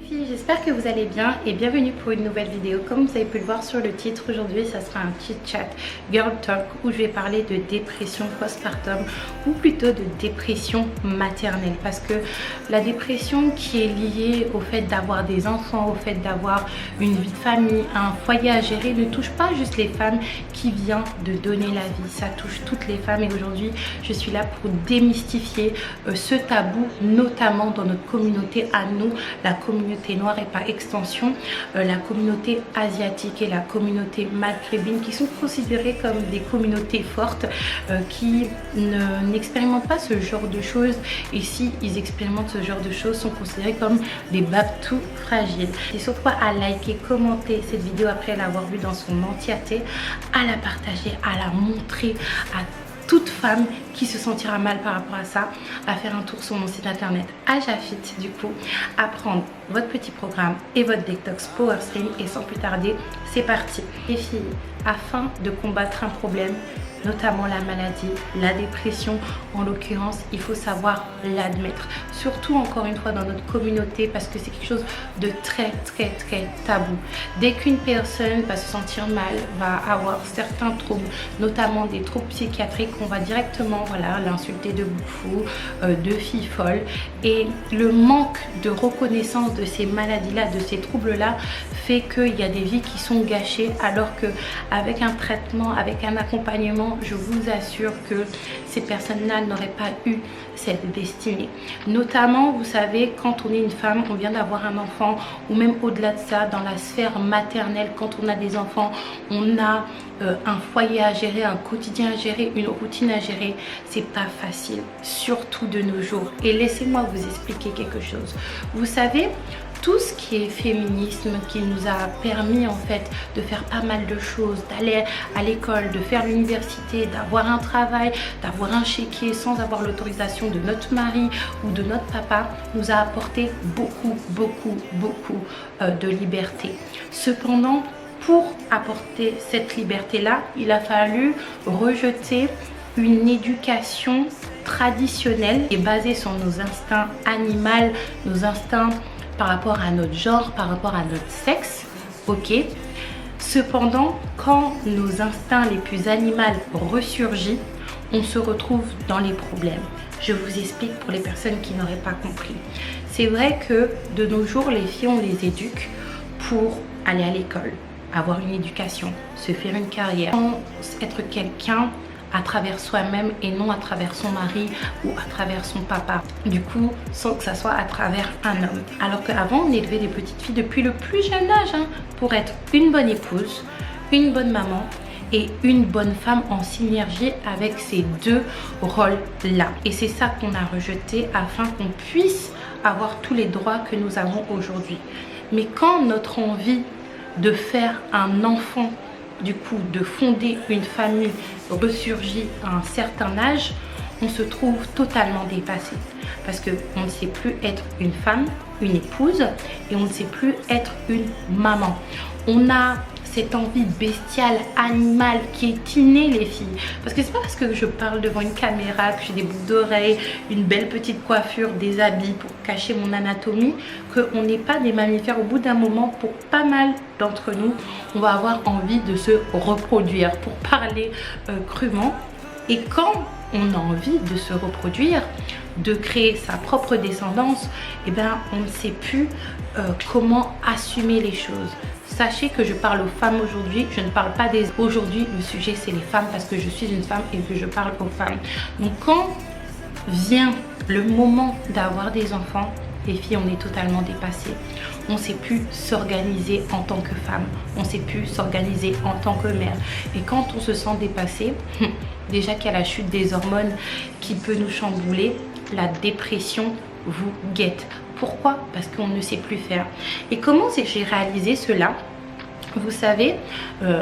filles, j'espère que vous allez bien et bienvenue pour une nouvelle vidéo. Comme vous avez pu le voir sur le titre, aujourd'hui ça sera un chit chat girl talk où je vais parler de dépression postpartum ou plutôt de dépression maternelle, parce que la dépression qui est liée au fait d'avoir des enfants, au fait d'avoir une vie de famille, un foyer à gérer, ne touche pas juste les femmes qui viennent de donner la vie, ça touche toutes les femmes. Et aujourd'hui je suis là pour démystifier ce tabou, notamment dans notre communauté à nous, la communauté noire et par extension la communauté asiatique et la communauté maghrébine, qui sont considérées comme des communautés fortes qui n'expérimentent pas ce genre de choses, et si ils expérimentent ce genre de choses sont considérés comme des babtous fragiles. Et surtout à liker, commenter cette vidéo après l'avoir vue dans son entièreté, à la partager, à la montrer à toute femme qui se sentira mal par rapport à ça, à faire un tour sur mon site internet Ajafit, du coup, à prendre votre petit programme et votre détox Power Slim. Et sans plus tarder, c'est parti. Les filles, afin de combattre un problème, notamment la maladie, la dépression en l'occurrence, il faut savoir l'admettre, surtout encore une fois dans notre communauté, parce que c'est quelque chose de très tabou. Dès qu'une personne va se sentir mal, va avoir certains troubles, notamment des troubles psychiatriques, on va directement l'insulter de bouffou, de fille folle, et le manque de reconnaissance de ces maladies-là, de ces troubles-là, fait qu'il y a des vies qui sont gâchées, alors que avec un traitement, avec un accompagnement, je vous assure que ces personnes-là n'auraient pas eu cette destinée. Notamment, vous savez, quand on est une femme, on vient d'avoir un enfant, ou même au-delà de ça, dans la sphère maternelle, quand on a des enfants, on a un foyer à gérer, un quotidien à gérer, une routine à gérer. C'est pas facile, surtout de nos jours. Et laissez-moi vous expliquer quelque chose. Vous savez, tout ce qui est féminisme, qui nous a permis en fait de faire pas mal de choses, d'aller à l'école, de faire l'université, d'avoir un travail, d'avoir un chéquier sans avoir l'autorisation de notre mari ou de notre papa, nous a apporté beaucoup de liberté. Cependant, pour apporter cette liberté-là, il a fallu rejeter une éducation traditionnelle et basée sur nos instincts animaux, nos instincts par rapport à notre genre, par rapport à notre sexe, ok. Cependant, quand nos instincts les plus animaux ressurgissent, on se retrouve dans les problèmes. Je vous explique pour les personnes qui n'auraient pas compris. C'est vrai que de nos jours, les filles, on les éduque pour aller à l'école, avoir une éducation, se faire une carrière, être quelqu'un à travers soi-même et non à travers son mari ou à travers son papa, du coup sans que ça soit à travers un homme. Alors qu'avant on élevait des petites filles depuis le plus jeune âge pour être une bonne épouse, une bonne maman et une bonne femme en synergie avec ces deux rôles là. Et c'est ça qu'on a rejeté afin qu'on puisse avoir tous les droits que nous avons aujourd'hui. Mais quand notre envie de faire un enfant, du coup de fonder une famille, ressurgit à un certain âge, on se trouve totalement dépassé, parce que on ne sait plus être une femme, une épouse, et on ne sait plus être une maman. On a cette envie bestiale, animale qui est innée, les filles. Parce que c'est pas parce que je parle devant une caméra, que j'ai des boucles d'oreilles, une belle petite coiffure, des habits pour cacher mon anatomie, qu'on n'est pas des mammifères. Au bout d'un moment, pour pas mal d'entre nous, on va avoir envie de se reproduire, pour parler crûment. Et quand on a envie de se reproduire, de créer sa propre descendance, eh ben, on ne sait plus comment assumer les choses. Sachez que je parle aux femmes aujourd'hui, je ne parle pas des... Aujourd'hui, le sujet, c'est les femmes, parce que je suis une femme et que je parle aux femmes. Donc, quand vient le moment d'avoir des enfants, les filles, on est totalement dépassées. On ne sait plus s'organiser en tant que femme. On ne sait plus s'organiser en tant que mère. Et quand on se sent dépassé, déjà qu'il y a la chute des hormones qui peut nous chambouler, la dépression vous guette. Pourquoi? Parce qu'on ne sait plus faire. Et comment c'est que j'ai réalisé cela? Vous savez,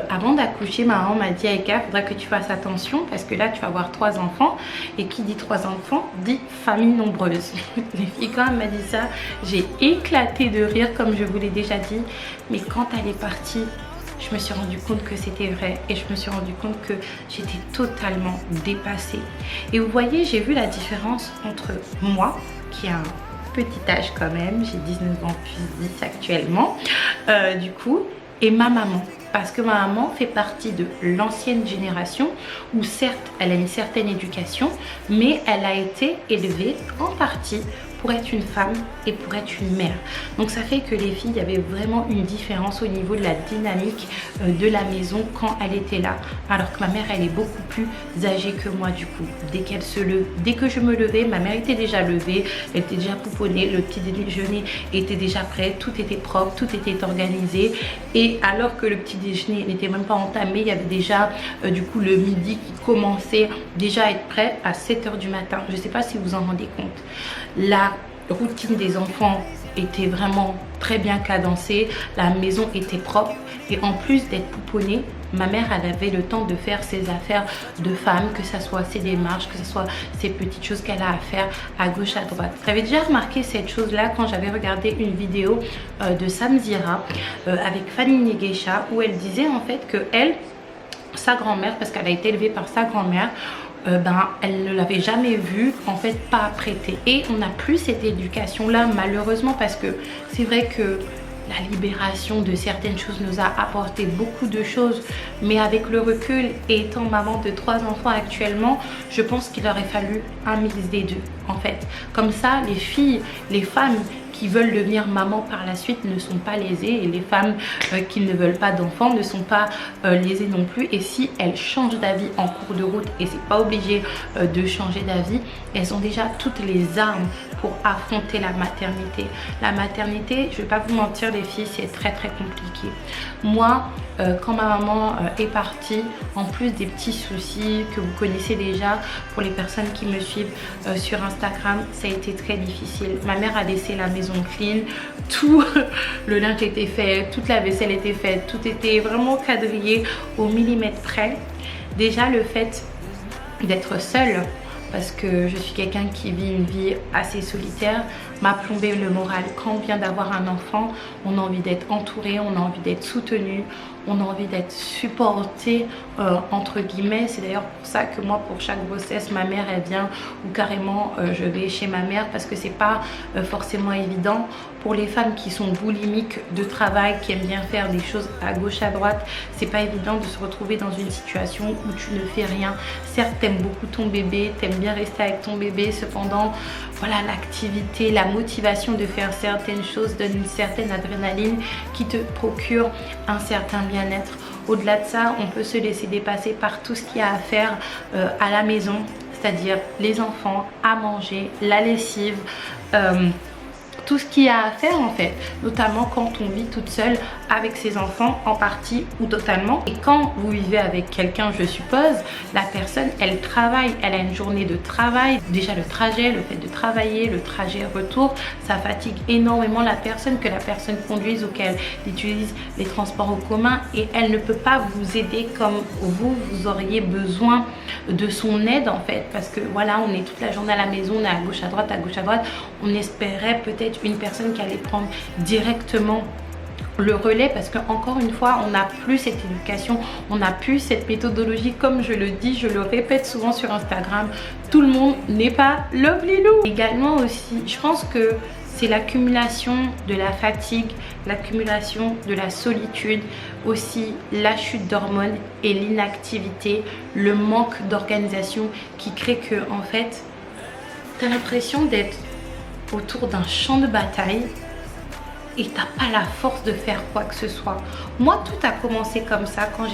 avant d'accoucher, ma maman m'a dit: Aïka, il faudra que tu fasses attention, parce que là tu vas avoir 3 enfants, et qui dit 3 enfants dit famille nombreuse. Les filles, quand elle m'a dit ça, j'ai éclaté de rire, comme je vous l'ai déjà dit. Mais quand elle est partie, je me suis rendu compte que c'était vrai, et je me suis rendu compte que j'étais totalement dépassée. Et vous voyez, j'ai vu la différence entre moi, qui a petit âge quand même, j'ai 19 ans plus 10 actuellement, du coup, et ma maman. Parce que ma maman fait partie de l'ancienne génération où certes, elle a une certaine éducation, mais elle a été élevée en partie pour être une femme et pour être une mère. Donc ça fait que les filles, il y avait vraiment une différence au niveau de la dynamique de la maison quand elle était là. Alors que ma mère, elle est beaucoup plus âgée que moi du coup. Dès que je me levais, ma mère était déjà levée, elle était déjà pouponnée, le petit déjeuner était déjà prêt, tout était propre, tout était organisé. Et alors que le petit déjeuner n'était même pas entamé, il y avait déjà du coup le midi qui commençait déjà à être prêt à 7 h du matin. Je ne sais pas si vous en rendez compte. La routine des enfants était vraiment très bien cadencée, la maison était propre et en plus d'être pouponnée, ma mère elle avait le temps de faire ses affaires de femme, que ce soit ses démarches, que ce soit ces petites choses qu'elle a à faire à gauche à droite. J'avais déjà remarqué cette chose là quand j'avais regardé une vidéo de Samzira avec Fanny Negesha où elle disait en fait que elle, sa grand-mère, parce qu'elle a été élevée par sa grand-mère, elle ne l'avait jamais vue en fait pas apprêtée. Et on n'a plus cette éducation là malheureusement, parce que c'est vrai que la libération de certaines choses nous a apporté beaucoup de choses, mais avec le recul et étant maman de 3 enfants actuellement, je pense qu'il aurait fallu un mix des deux en fait. Comme ça les filles, les femmes qui veulent devenir maman par la suite ne sont pas lésées et les femmes qui ne veulent pas d'enfants ne sont pas lésées non plus. Et si elles changent d'avis en cours de route, et c'est pas obligé de changer d'avis, elles ont déjà toutes les armes pour affronter la maternité. La maternité, je vais pas vous mentir les filles, c'est très compliqué. Moi, quand ma maman est partie, en plus des petits soucis que vous connaissez déjà pour les personnes qui me suivent sur Instagram, ça a été très difficile. Ma mère a laissé la maison clean, tout le linge était fait, toute la vaisselle était faite, tout était vraiment quadrillé au millimètre près. Déjà le fait d'être seule, parce que je suis quelqu'un qui vit une vie assez solitaire, m'a plombé le moral. Quand on vient d'avoir un enfant, on a envie d'être entouré, on a envie d'être soutenu, on a envie d'être supporté entre guillemets. C'est d'ailleurs pour ça que moi, pour chaque grossesse, ma mère elle vient, ou carrément je vais chez ma mère, parce que c'est pas forcément évident pour les femmes qui sont boulimiques de travail, qui aiment bien faire des choses à gauche à droite. C'est pas évident de se retrouver dans une situation où tu ne fais rien. Certes, t'aimes beaucoup ton bébé, t'aimes bien rester avec ton bébé, cependant voilà, l'activité, la motivation de faire certaines choses donne une certaine adrénaline qui te procure un certain bien-être. Au-delà de ça, on peut se laisser dépasser par tout ce qu'il y a à faire à la maison, c'est-à-dire les enfants, à manger, la lessive, tout ce qu'il y a à faire en fait, notamment quand on vit toute seule avec ses enfants en partie ou totalement. Et quand vous vivez avec quelqu'un, je suppose, la personne elle travaille, elle a une journée de travail. Déjà le trajet, le fait de travailler, le trajet retour, ça fatigue énormément la personne, que la personne conduise ou qu'elle utilise les transports en commun, et elle ne peut pas vous aider comme vous auriez besoin de son aide en fait, parce que voilà, on est toute la journée à la maison, on est à gauche à droite, on espérait peut-être une personne qui allait prendre directement le relais, parce que encore une fois on n'a plus cette éducation, on n'a plus cette méthodologie. Comme je le dis, je le répète souvent sur Instagram, tout le monde n'est pas lovely lou. Également aussi, je pense que c'est l'accumulation de la fatigue, l'accumulation de la solitude, aussi la chute d'hormones et l'inactivité, le manque d'organisation qui crée que en fait tu as l'impression d'être autour d'un champ de bataille et t'as pas la force de faire quoi que ce soit. Moi, tout a commencé comme ça quand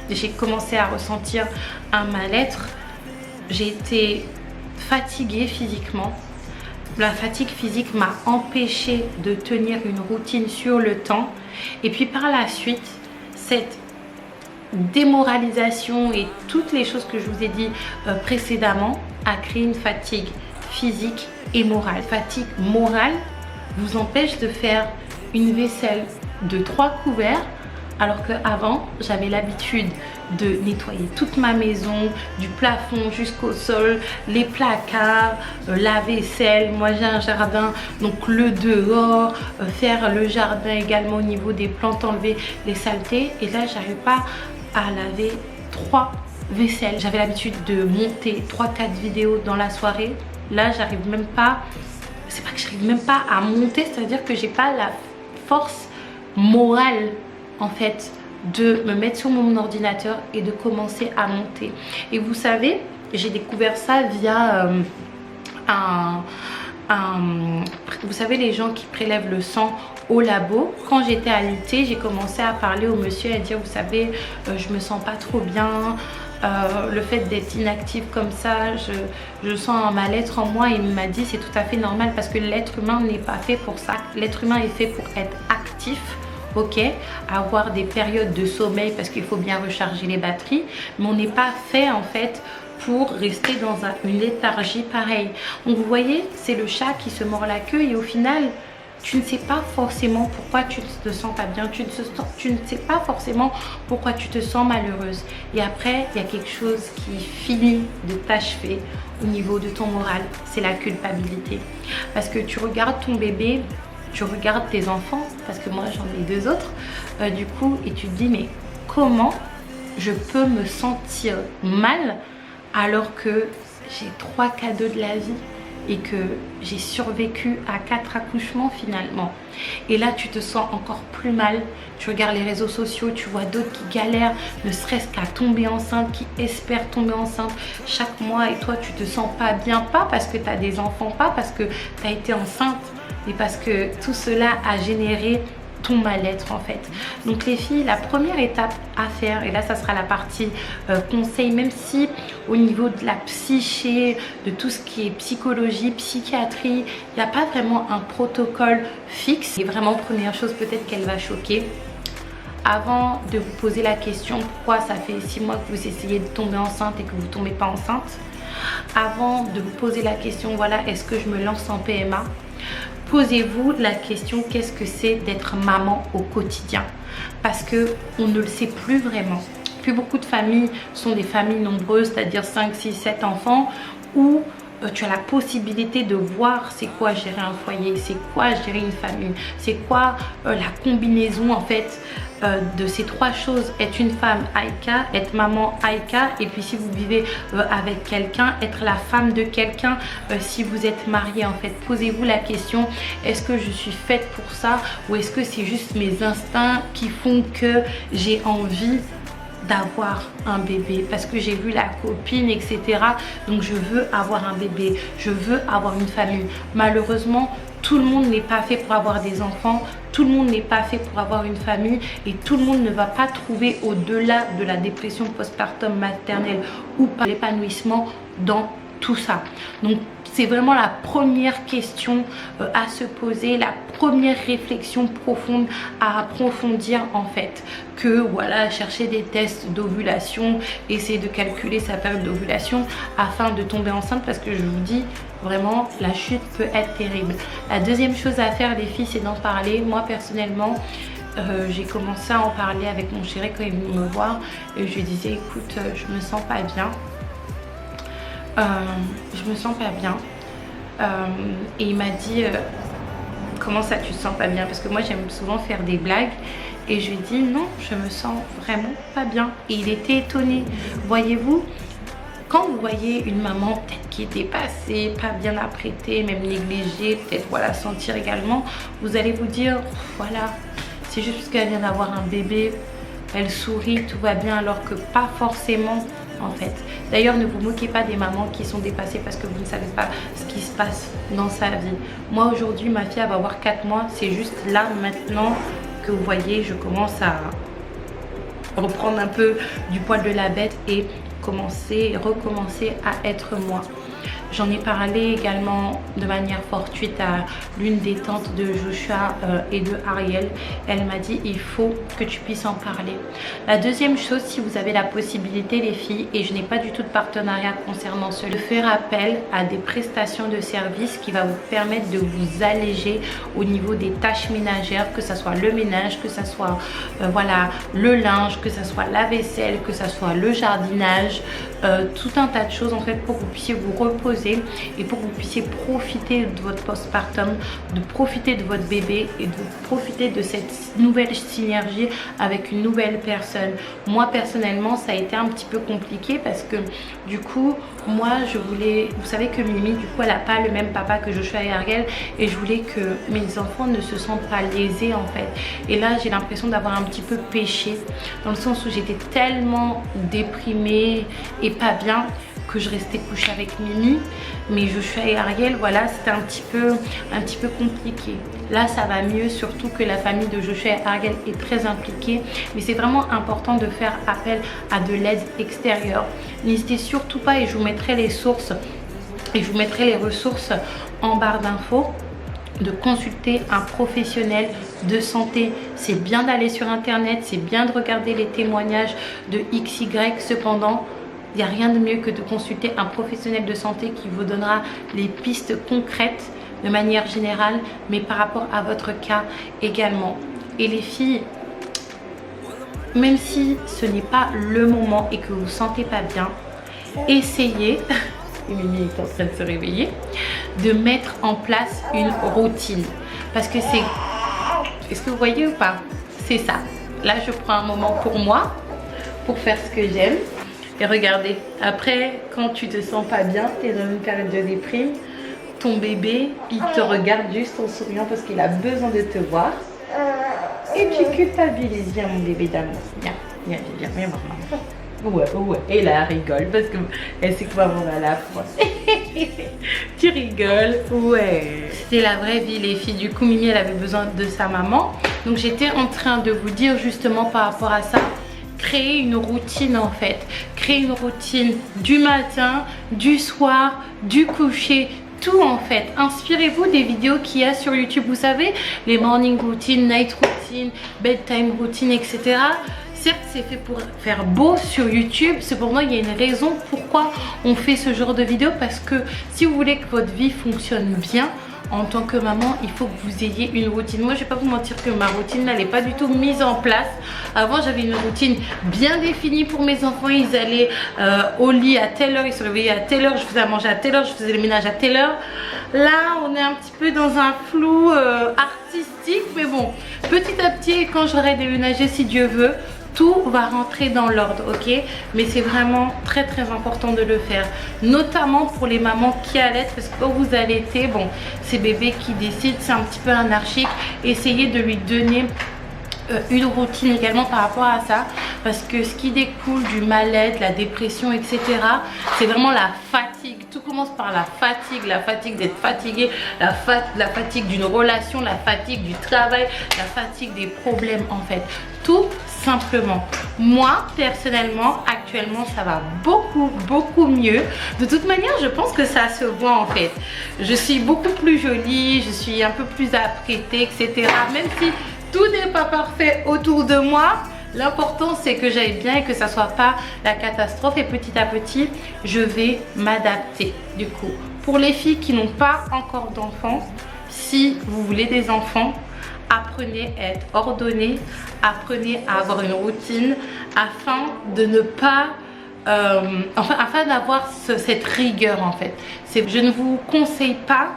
j'ai commencé à ressentir un mal-être. J'ai été fatiguée physiquement. La fatigue physique m'a empêchée de tenir une routine sur le temps. Et puis par la suite, cette démoralisation et toutes les choses que je vous ai dit précédemment a créé une fatigue physique et morale. Fatigue morale vous empêche de faire une vaisselle de 3 couverts, alors qu'avant j'avais l'habitude de nettoyer toute ma maison, du plafond jusqu'au sol, les placards, la vaisselle. Moi j'ai un jardin, donc le dehors, faire le jardin également au niveau des plantes, enlever les saletés. Et là j'arrive pas à laver 3 vaisselles. J'avais l'habitude de monter 3-4 vidéos dans la soirée. Là j'arrive même pas c'est pas que j'arrive même pas à monter, c'est-à-dire que j'ai pas la force morale en fait de me mettre sur mon ordinateur et de commencer à monter. Et vous savez, j'ai découvert ça via vous savez, les gens qui prélèvent le sang au labo. Quand j'étais à l'IT, j'ai commencé à parler au monsieur et à dire, vous savez, je me sens pas trop bien, le fait d'être inactive comme ça, je sens un mal-être en moi. Et il m'a dit, c'est tout à fait normal parce que l'être humain n'est pas fait pour ça. L'être humain est fait pour être actif, ok, avoir des périodes de sommeil parce qu'il faut bien recharger les batteries, mais on n'est pas fait en fait pour rester dans une léthargie pareille. Donc vous voyez, c'est le chat qui se mord la queue et au final, tu ne sais pas forcément pourquoi tu ne te sens pas bien, tu ne sais pas forcément pourquoi tu te sens malheureuse. Et après, il y a quelque chose qui finit de t'achever au niveau de ton moral, c'est la culpabilité. Parce que tu regardes ton bébé, tu regardes tes enfants, parce que moi j'en ai 2 autres, du coup, et tu te dis, mais comment je peux me sentir mal alors que j'ai 3 cadeaux de la vie et que j'ai survécu à 4 accouchements finalement. Et là tu te sens encore plus mal, tu regardes les réseaux sociaux, tu vois d'autres qui galèrent, ne serait-ce qu'à tomber enceinte, qui espèrent tomber enceinte chaque mois et toi tu te sens pas bien, pas parce que tu as des enfants, pas parce que tu as été enceinte, mais parce que tout cela a généré ton mal-être en fait. Donc les filles, la première étape à faire, et là ça sera la partie conseil, même si au niveau de la psyché, de tout ce qui est psychologie, psychiatrie, il n'y a pas vraiment un protocole fixe. Et vraiment, première chose peut-être qu'elle va choquer, avant de vous poser la question pourquoi ça fait 6 mois que vous essayez de tomber enceinte et que vous ne tombez pas enceinte, avant de vous poser la question, voilà, est-ce que je me lance en PMA, posez-vous la question, qu'est-ce que c'est d'être maman au quotidien? Parce que on ne le sait plus vraiment. Plus beaucoup de familles sont des familles nombreuses, c'est-à-dire 5, 6, 7 enfants, où tu as la possibilité de voir c'est quoi gérer un foyer, c'est quoi gérer une famille, c'est quoi la combinaison en fait de ces 3 choses: être une femme Aïka, être maman Aïka, et puis si vous vivez avec quelqu'un, être la femme de quelqu'un si vous êtes marié en fait. Posez-vous la question, est-ce que je suis faite pour ça ou est-ce que c'est juste mes instincts qui font que j'ai envie d'avoir un bébé parce que j'ai vu la copine etc, donc je veux avoir un bébé, je veux avoir une famille. Malheureusement, tout le monde n'est pas fait pour avoir des enfants, tout le monde n'est pas fait pour avoir une famille et tout le monde ne va pas trouver, au-delà de la dépression postpartum maternelle ou pas, l'épanouissement dans tout ça. Donc c'est vraiment la première question à se poser, la première réflexion profonde à approfondir en fait. Que voilà, chercher des tests d'ovulation, essayer de calculer sa période d'ovulation afin de tomber enceinte, parce que je vous dis vraiment, la chute peut être terrible. La deuxième chose à faire les filles, c'est d'en parler. Moi personnellement, j'ai commencé à en parler avec mon chéri quand il est venu me voir et je lui disais, écoute, je me sens pas bien. Je me sens pas bien et il m'a dit comment ça tu te sens pas bien, parce que moi j'aime souvent faire des blagues et je lui ai dit non, je me sens vraiment pas bien et il était étonné. Voyez-vous, quand vous voyez une maman peut-être qui est dépassée, pas bien apprêtée, même négligée, peut-être voilà, sentir également, vous allez vous dire voilà, c'est juste parce qu'elle vient d'avoir un bébé, elle sourit, tout va bien, alors que pas forcément en fait. D'ailleurs, ne vous moquez pas des mamans qui sont dépassées parce que vous ne savez pas ce qui se passe dans sa vie. Moi aujourd'hui, ma fille elle va avoir 4 mois, c'est juste là maintenant que vous voyez, je commence à reprendre un peu du poil de la bête et recommencer à être moi. J'en ai parlé également de manière fortuite à l'une des tantes de Joshua et de Ariel. Elle m'a dit il faut que tu puisses en parler. La deuxième chose, si vous avez la possibilité les filles, et je n'ai pas du tout de partenariat concernant cela, de faire appel à des prestations de services qui va vous permettre de vous alléger au niveau des tâches ménagères, que ce soit le ménage, que ce soit voilà, le linge, que ce soit la vaisselle, que ce soit le jardinage, tout un tas de choses en fait pour que vous puissiez vous reposer reposer et pour que vous puissiez profiter de votre postpartum, de profiter de votre bébé et de profiter de cette nouvelle synergie avec une nouvelle personne. Moi personnellement ça a été un petit peu compliqué parce que du coup moi je voulais, vous savez que Mimi du coup elle n'a pas le même papa que Joshua et Ariel et je voulais que mes enfants ne se sentent pas lésés en fait. Et là j'ai l'impression d'avoir un petit peu péché dans le sens où j'étais tellement déprimée et pas bien que je restais couchée avec Mimi, mais Joshua et Ariel, voilà, c'était un petit peu compliqué. Là ça va mieux, surtout que la famille de Joshua et Ariel est très impliquée, mais c'est vraiment important de faire appel à de l'aide extérieure. N'hésitez surtout pas, et je vous mettrai les sources et je vous mettrai les ressources en barre d'infos, de consulter un professionnel de santé. C'est bien d'aller sur internet, c'est bien de regarder les témoignages de XY, cependant il n'y a rien de mieux que de consulter un professionnel de santé qui vous donnera les pistes concrètes de manière générale, mais par rapport à votre cas également. Et les filles, même si ce n'est pas le moment et que vous ne vous sentez pas bien, essayez, et Mimi est en train de se réveiller, de mettre en place une routine. Parce que c'est... Est-ce que vous voyez ou pas? C'est ça. Là, je prends un moment pour moi, pour faire ce que j'aime. Et regardez, après, quand tu te sens pas bien, tu es dans une période de déprime, ton bébé, il te regarde juste en souriant parce qu'il a besoin de te voir. Et tu culpabilises. Viens mon bébé d'amour. Viens voir maman. Ouais. Et là, elle rigole parce qu'elle sait que maman va la froid. Tu rigoles. Ouais. C'était la vraie vie les filles. Du coup, Mimi, elle avait besoin de sa maman. Donc j'étais en train de vous dire justement par rapport à ça, créer une routine en fait. Créer une routine du matin, du soir, du coucher, tout en fait. Inspirez-vous des vidéos qu'il y a sur YouTube. Vous savez, les morning routines, night routine, bedtime routine, etc. Certes, c'est fait pour faire beau sur YouTube. Cependant, il y a une raison pourquoi on fait ce genre de vidéo. Parce que si vous voulez que votre vie fonctionne bien, en tant que maman, il faut que vous ayez une routine. Moi, je vais pas vous mentir que ma routine n'est pas du tout mise en place. Avant, j'avais une routine bien définie pour mes enfants. Ils allaient au lit à telle heure, ils se réveillaient à telle heure, je faisais à manger à telle heure, je faisais le ménage à telle heure. Là, on est un petit peu dans un flou artistique, mais bon, petit à petit, quand j'aurai déménagé, si Dieu veut, tout va rentrer dans l'ordre, ok? Mais c'est vraiment très important de le faire, notamment pour les mamans qui allaitent, parce que quand vous allaitez, bon, c'est bébé qui décide, c'est un petit peu anarchique. Essayez de lui donner une routine également par rapport à ça, parce que ce qui découle du mal-être, la dépression, etc., c'est vraiment la fatigue. Tout commence par la fatigue d'être fatigué, la fatigue d'une relation, la fatigue du travail, la fatigue des problèmes en fait, tout simplement. Moi personnellement, actuellement ça va beaucoup mieux. De toute manière, je pense que ça se voit en fait. Je suis beaucoup plus jolie, je suis un peu plus apprêtée, etc. Même si tout n'est pas parfait autour de moi, l'important c'est que j'aille bien et que ça soit pas la catastrophe. Et petit à petit, je vais m'adapter. Du coup, pour les filles qui n'ont pas encore d'enfants, si vous voulez des enfants, apprenez à être ordonné, apprenez à avoir une routine afin de ne pas... afin d'avoir cette rigueur en fait. Je ne vous conseille pas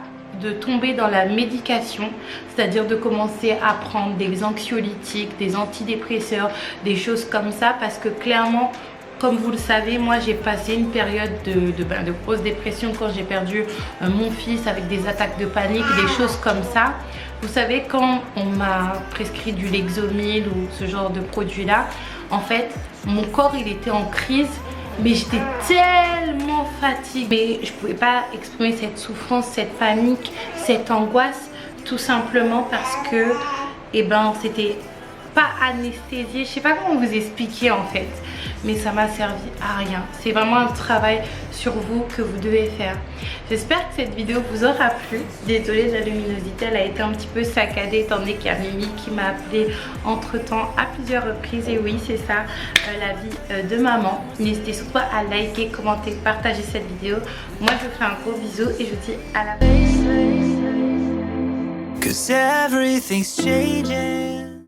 de tomber dans la médication, c'est-à-dire de commencer à prendre des anxiolytiques, des antidépresseurs, des choses comme ça, parce que clairement, comme vous le savez, moi j'ai passé une période de grosse dépression quand j'ai perdu mon fils, avec des attaques de panique, des choses comme ça. Vous savez, quand on m'a prescrit du Lexomil ou ce genre de produit là, en fait mon corps il était en crise, mais j'étais tellement fatiguée, je pouvais pas exprimer cette souffrance, cette panique, cette angoisse, tout simplement parce que c'était pas anesthésié. Je sais pas comment vous expliquer en fait, mais ça m'a servi à rien. C'est vraiment un travail sur vous que vous devez faire. J'espère que cette vidéo vous aura plu. Désolée de la luminosité, elle a été un petit peu saccadée étant donné qu'il y a Mimi qui m'a appelé entre temps à plusieurs reprises. Et oui, c'est ça la vie de maman. N'hésitez surtout pas à liker, commenter, partager cette vidéo. Moi je vous fais un gros bisou et je vous dis à la prochaine.